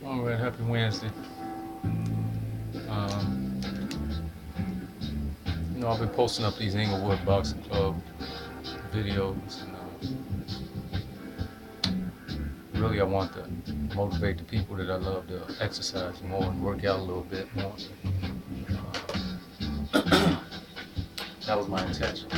All right, happy Wednesday. Um, I've been posting up these Inglewood Boxing Club videos, and really, I want to motivate the people that I love to exercise more and work out a little bit more. That was my intention.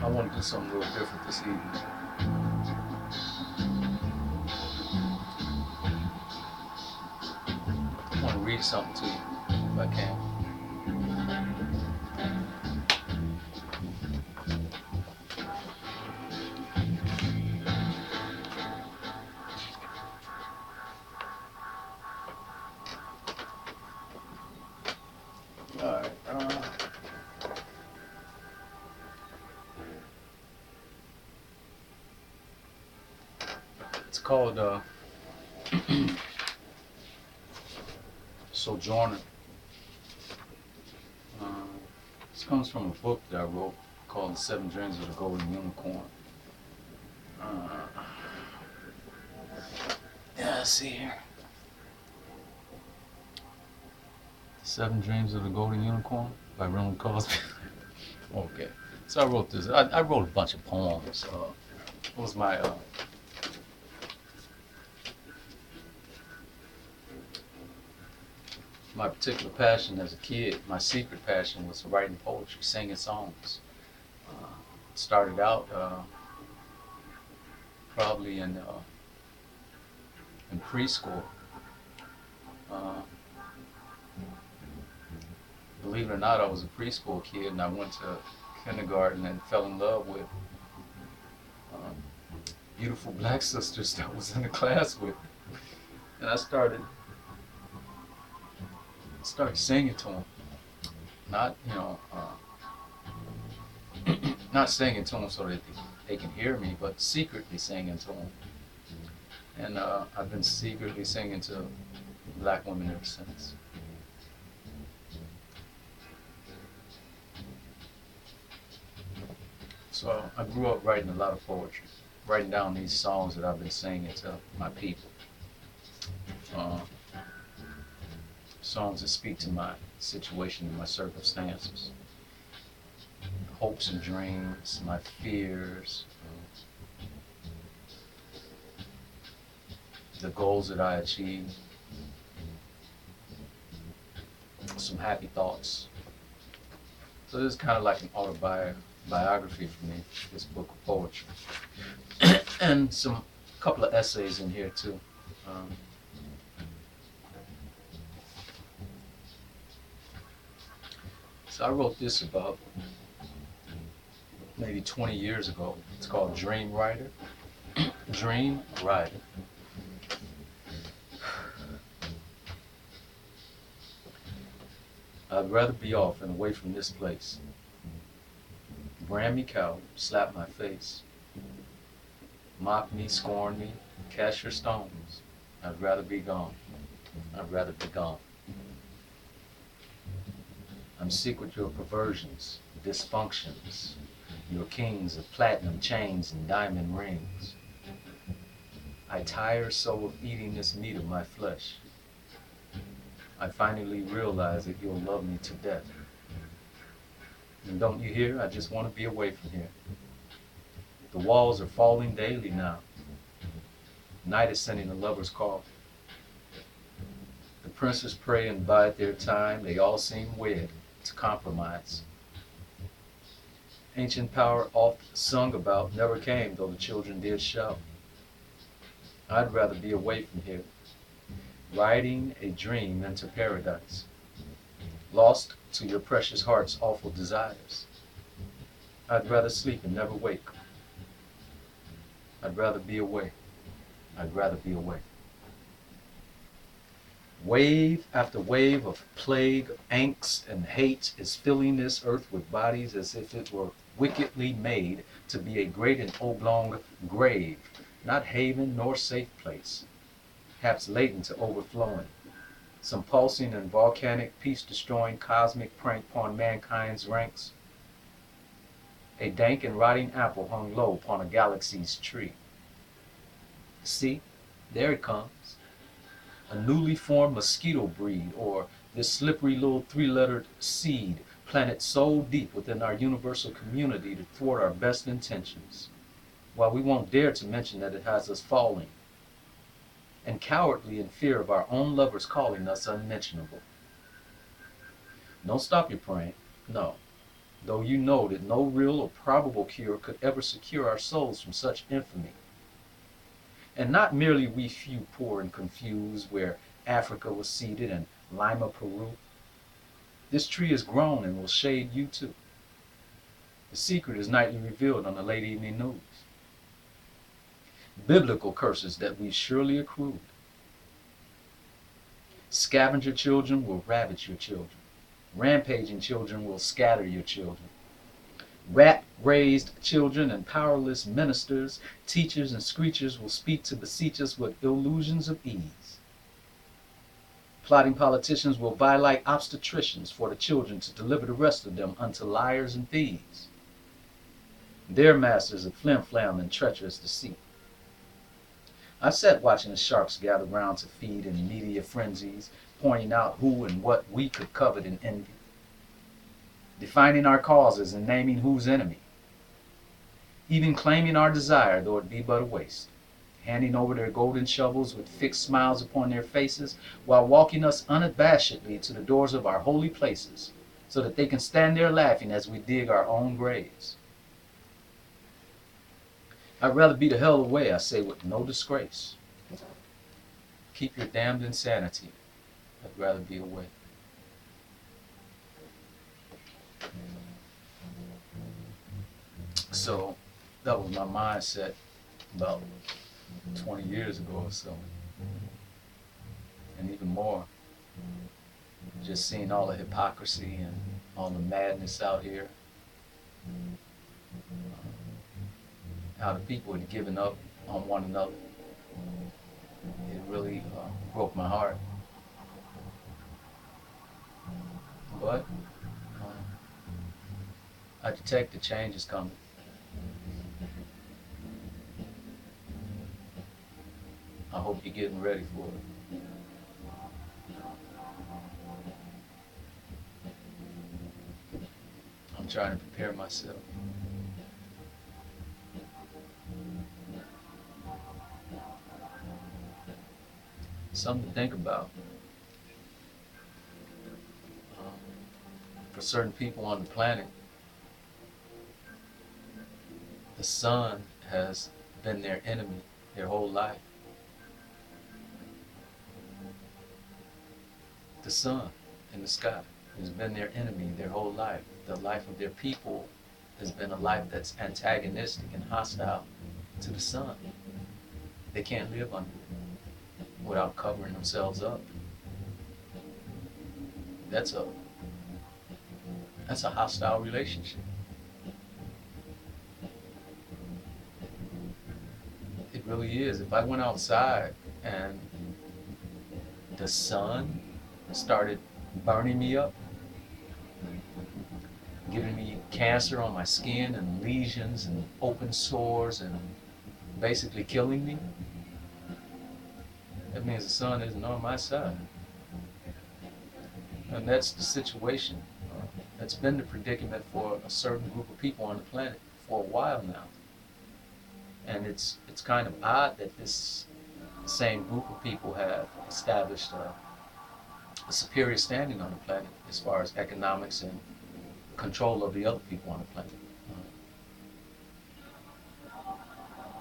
I want to do something a little different this evening. I want to read something to you, if I can. All right. It's called Sojourner. Uh, this comes from a book that I wrote called The Seven Dreams of the Golden Unicorn. Yeah, let's see here. The Seven Dreams of the Golden Unicorn by Ronald Cosby. Okay. So I wrote this. I wrote a bunch of poems. It was my particular passion as a kid. My secret passion was writing poetry, singing songs. Started out probably in preschool. Uh, Believe it or not, I was a preschool kid, and I went to kindergarten and fell in love with um, beautiful black sisters that I was in the class with, and I started singing to them. Not not singing to them so that they can hear me, but secretly singing to them. And I've been secretly singing to black women ever since. So I grew up writing a lot of poetry, writing down these songs that I've been singing to my people. Uh, Songs that speak to my situation and my circumstances, hopes and dreams, my fears, the goals that I achieved, some happy thoughts. So this is kind of like an autobiography for me, this book of poetry. And some couple of essays in here too. So I wrote this about maybe 20 years ago. It's called Dream Writer. Dream Writer. I'd rather be off and away from this place. Brand me coward, slap my face. Mock me, scorn me, cast your stones. I'd rather be gone. I'd rather be gone. I'm sick with your perversions, dysfunctions, your kings of platinum chains and diamond rings. I tire so of eating this meat of my flesh. I finally realize that you'll love me to death. And don't you hear? I just want to be away from here. The walls are falling daily now. Night is sending a lover's call. The princes pray and bide their time. They all seem wed to compromise. Ancient power oft sung about never came, though the children did shout. I'd rather be away from here, riding a dream into paradise, lost to your precious heart's awful desires. I'd rather sleep and never wake. I'd rather be away. I'd rather be away. Wave after wave of plague, angst, and hate is filling this earth with bodies as if it were wickedly made to be a great and oblong grave, not haven nor safe place, perhaps latent to overflowing, some pulsing and volcanic peace-destroying cosmic prank upon mankind's ranks. A dank and rotting apple hung low upon a galaxy's tree. See, there it comes. A newly formed mosquito breed, or this slippery little three-lettered seed planted so deep within our universal community to thwart our best intentions, while we won't dare to mention that it has us falling, and cowardly in fear of our own lovers calling us unmentionable. Don't stop your praying, no, though you know that no real or probable cure could ever secure our souls from such infamy. And not merely we few poor and confused, where Africa was seeded and Lima, Peru. This tree is grown and will shade you too. The secret is nightly revealed on the late evening news. Biblical curses that we surely accrued. Scavenger children will ravage your children. Rampaging children will scatter your children. Rat-raised children and powerless ministers, teachers, and screechers will speak to beseech us with illusions of ease. Plotting politicians will vie like obstetricians for the children to deliver the rest of them unto liars and thieves, their masters of flim-flam and treacherous deceit. I sat watching the sharks gather round to feed in media frenzies, pointing out who and what we could covet and envy, defining our causes and naming who's enemy, even claiming our desire, though it be but a waste, handing over their golden shovels with fixed smiles upon their faces, while walking us unabashedly to the doors of our holy places, so that they can stand there laughing as we dig our own graves. I'd rather be the hell away, I say with no disgrace. Keep your damned insanity. I'd rather be away. So that was my mindset about 20 years ago or so. And even more, just seeing all the hypocrisy and all the madness out here. How the people had given up on one another. It really broke my heart. But I detect the change is coming. I hope you're getting ready for it. I'm trying to prepare myself. Something to think about. For certain people on the planet, the sun has been their enemy their whole life. The sun in the sky has been their enemy their whole life. The life of their people has been a life that's antagonistic and hostile to the sun. They can't live under it without covering themselves up. That's a hostile relationship. It really is. If I went outside and the sun started burning me up, giving me cancer on my skin and lesions and open sores and basically killing me, that means the sun isn't on my side. And that's the situation. That's been the predicament for a certain group of people on the planet for a while now. And it's kind of odd that this same group of people have established a superior standing on the planet as far as economics and control of the other people on the planet.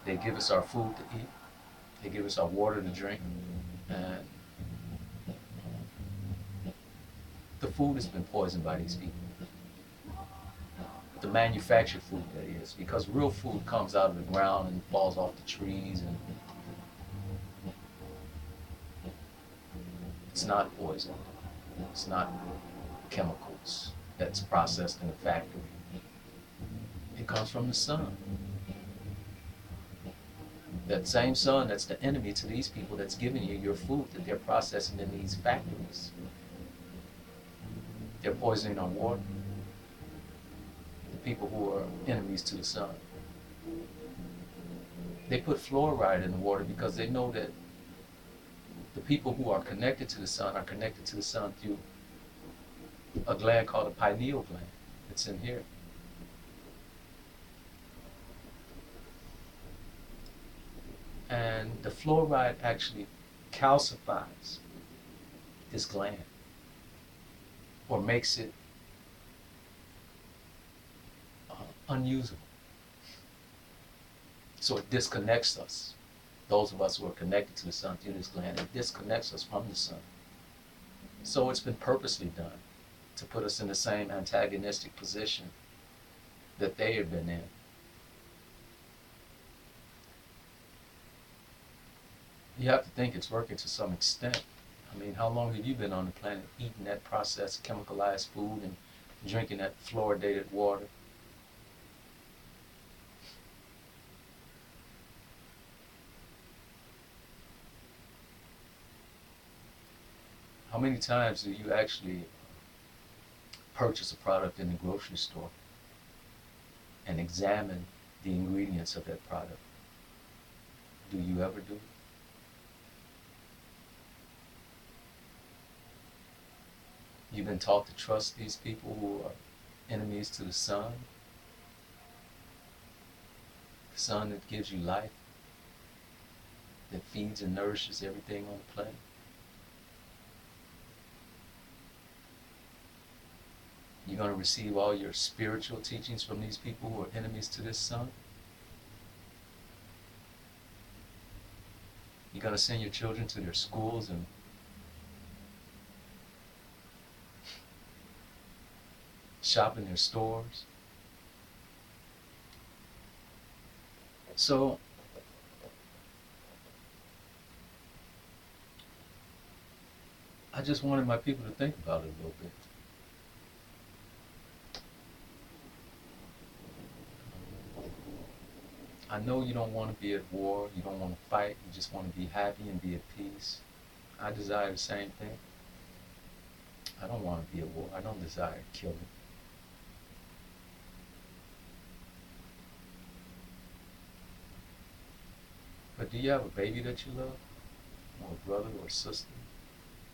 They give us our food to eat. They give us our water to drink. And the food has been poisoned by these people. The manufactured food, that is, because real food comes out of the ground and falls off the trees, and it's not poison. It's not chemicals that's processed in a factory. It comes from the sun. That same sun that's the enemy to these people that's giving you your food that they're processing in these factories. They're poisoning our water. people who are enemies to the sun. They put fluoride in the water because they know that the people who are connected to the sun are connected to the sun through a gland called a pineal gland. It's in here. And the fluoride actually calcifies this gland or makes it unusable. So it disconnects us. Those of us who are connected to the sun through this gland, it disconnects us from the sun. So it's been purposely done to put us in the same antagonistic position that they have been in. You have to think it's working to some extent. I mean, how long have you been on the planet eating that processed, chemicalized food and drinking that fluoridated water? How many times do you actually purchase a product in the grocery store and examine the ingredients of that product? Do you ever do it? You've been taught to trust these people who are enemies to the sun that gives you life, that feeds and nourishes everything on the planet. You're going to receive all your spiritual teachings from these people who are enemies to this sun. You're going to send your children to their schools and shop in their stores. So I just wanted my people to think about it a little bit. I know you don't want to be at war, you don't want to fight, you just want to be happy and be at peace. I desire the same thing. I don't want to be at war, I don't desire killing. But do you have a baby that you love? Or a brother or a sister?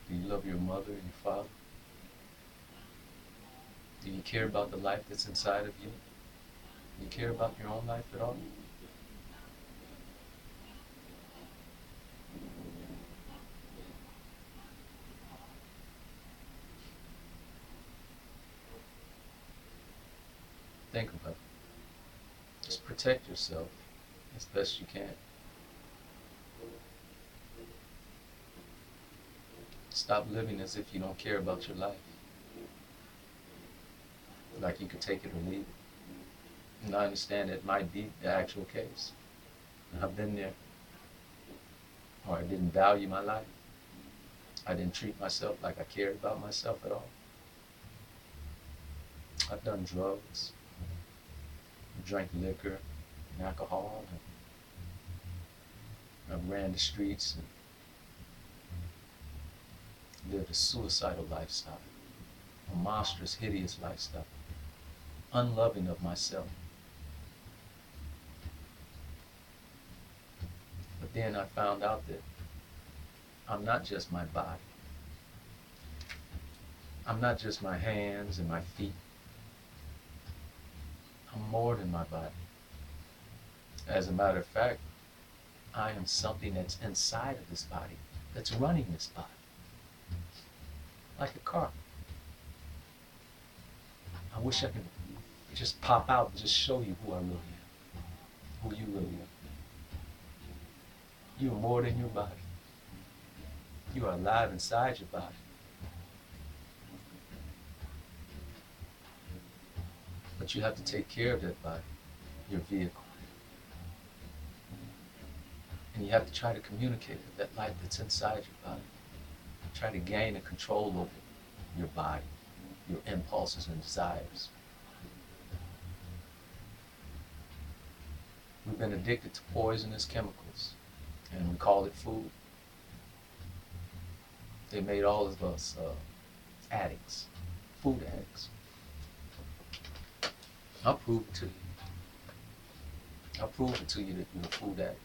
Do you love your mother and your father? Do you care about the life that's inside of you? Do you care about your own life at all? Think about it. Just protect yourself as best you can. Stop living as if you don't care about your life. Like you could take it or leave it. And I understand it might be the actual case. I've been there. Or I didn't value my life. I didn't treat myself like I cared about myself at all. I've done drugs, drank liquor and alcohol, and I ran the streets and lived a suicidal lifestyle, a monstrous, hideous lifestyle, unloving of myself. But then I found out that I'm not just my body. I'm not just my hands and my feet. I'm more than my body. As a matter of fact, I am something that's inside of this body, that's running this body. Like a car. I wish I could just pop out and just show you who I really am, who you really are. You are more than your body. You are alive inside your body. But you have to take care of that body, your vehicle. And you have to try to communicate with that life that's inside your body. Try to gain a control over your body, your impulses and desires. We've been addicted to poisonous chemicals, and we call it food. They made all of us addicts, food addicts. I'll prove it to you. I'll prove it to you that you're a food addict.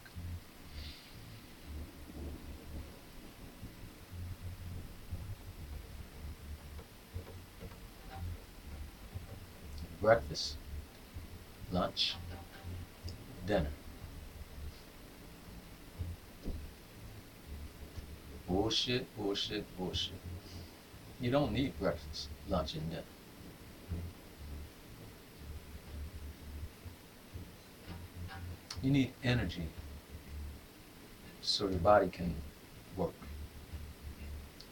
Breakfast, lunch, dinner. Bullshit, bullshit, bullshit. You don't need breakfast, lunch, and dinner. You need energy so your body can work.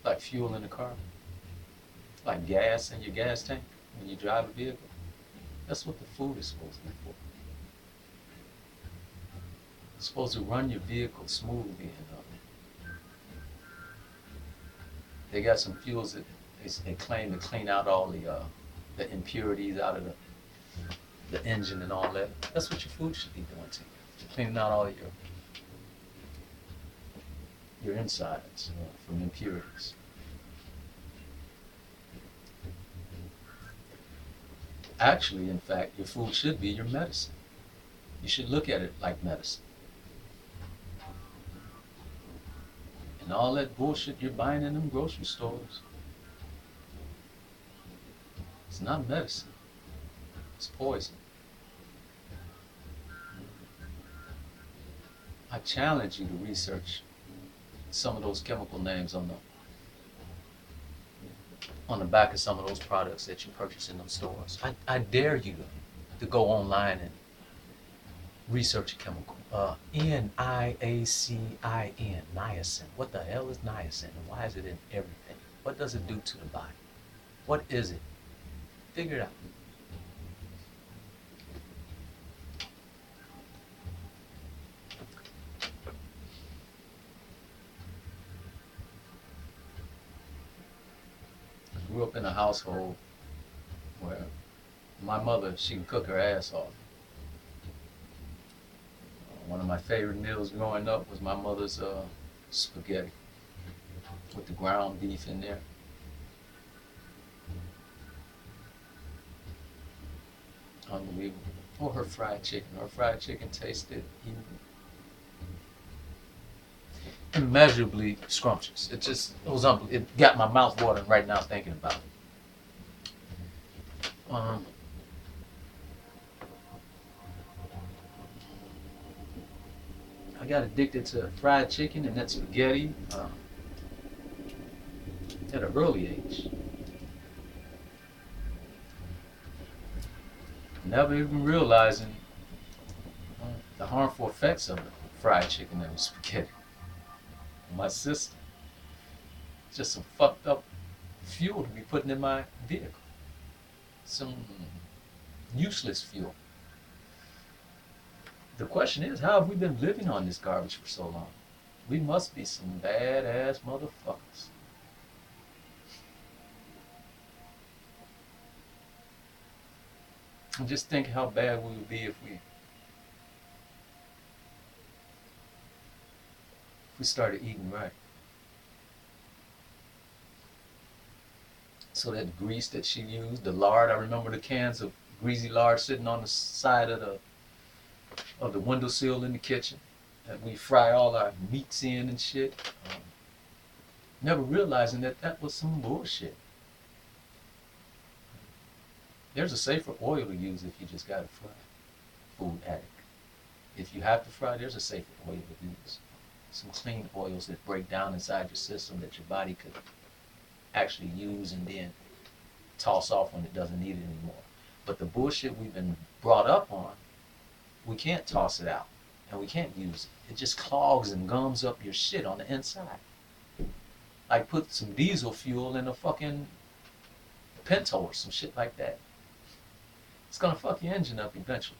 Like fuel in a car, like gas in your gas tank when you drive a vehicle. That's what the food is supposed to be for. It's supposed to run your vehicle smoothly enough. They got some fuels that they claim to clean out all the impurities out of the engine and all that. That's what your food should be doing to you. Cleaning out all your insides from impurities. Actually, in fact, your food should be your medicine. You should look at it like medicine. And all that bullshit you're buying in them grocery stores, it's not medicine. It's poison. I challenge you to research some of those chemical names on the back of some of those products that you purchase in those stores. I dare you to go online and research a chemical. N-I-A-C-I-N, niacin. What the hell is niacin and why is it in everything? What does it do to the body? What is it? Figure it out. I grew up in a household where my mother, she can cook her ass off. One of my favorite meals growing up was my mother's spaghetti with the ground beef in there. Unbelievable. Or her fried chicken. Her fried chicken tasted immeasurably scrumptious. It was unbelievable. It got my mouth watering right now thinking about it. I got addicted to fried chicken and that spaghetti at an early age. Never even realizing the harmful effects of the fried chicken and the spaghetti on my system. It's just some fucked up fuel to be putting in my vehicle. Some useless fuel. The question is, how have we been living on this garbage for so long? We must be some badass motherfuckers. And just think how bad we would be if we started eating right. So that grease that she used, the lard, I remember the cans of greasy lard sitting on the side of the windowsill in the kitchen that we fry all our meats in and shit. Never realizing that was some bullshit. There's a safer oil to use if you just got to fry. Food addict. If you have to fry, there's a safer oil to use. Some clean oils that break down inside your system that your body could actually use and then toss off when it doesn't need it anymore. But the bullshit we've been brought up on, we can't toss it out and we can't use it. It just clogs and gums up your shit on the inside. Like put some diesel fuel in a fucking Pinto or some shit like that. It's gonna fuck your engine up eventually.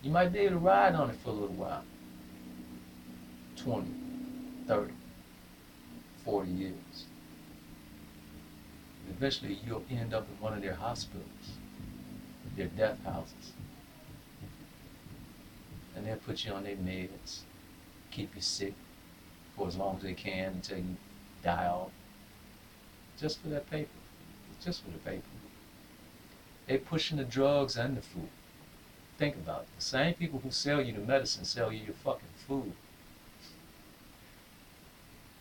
You might be able to ride on it for a little while. 20, 30, 40 years. Eventually you'll end up in one of their hospitals, their death houses. And they'll put you on their meds, keep you sick for as long as they can until you die off. Just for that paper. Just for the paper. They pushing the drugs and the food. Think about it. The same people who sell you the medicine sell you your fucking food.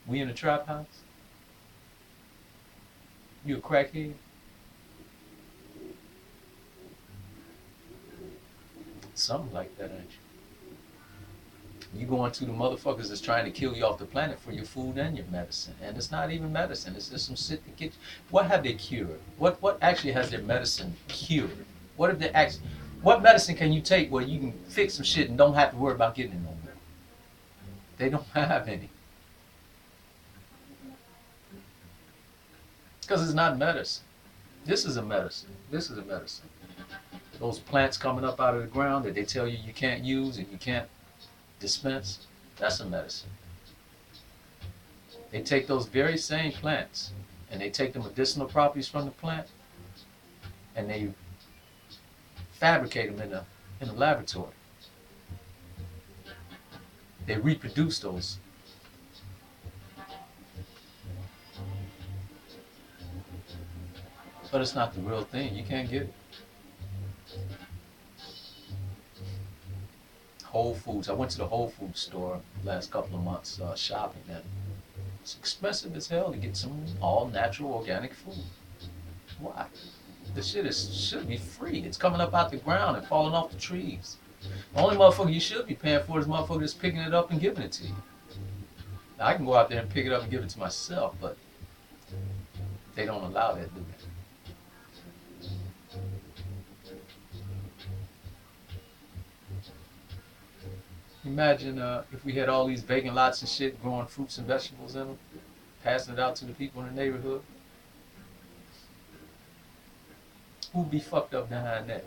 We in a trap house? You a crackhead? Something like that, ain't you? You going to the motherfuckers that's trying to kill you off the planet for your food and your medicine. And it's not even medicine. It's just some shit to get you. What have they cured? What actually has their medicine cured? What if they actually... What medicine can you take where you can fix some shit and don't have to worry about getting it no more? They don't have any. Because it's not medicine. This is a medicine. This is a medicine. Those plants coming up out of the ground that they tell you you can't use and you can't dispense, that's a medicine. They take those very same plants and they take the medicinal properties from the plant and they fabricate them in a laboratory. They reproduce those. But it's not the real thing. You can't get it. Whole Foods. I went to the Whole Foods store last couple of months shopping, and it's expensive as hell to get some all natural organic food. Why? The shit should be free. It's coming up out the ground and falling off the trees. The only motherfucker you should be paying for is motherfucker that's picking it up and giving it to you. Now, I can go out there and pick it up and give it to myself, but they don't allow that, do they? Imagine if we had all these vacant lots and shit growing fruits and vegetables in them, passing it out to the people in the neighborhood. Who'd be fucked up behind that?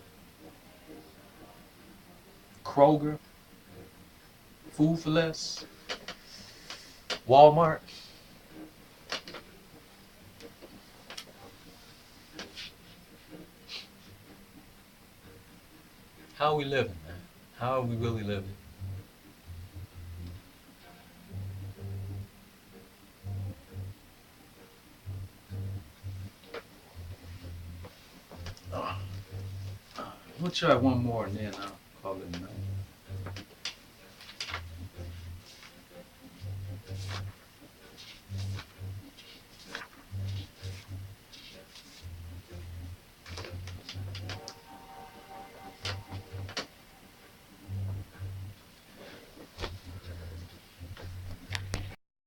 Kroger? Food for Less? Walmart? How are we living, man? How are we really living? We'll try one more and then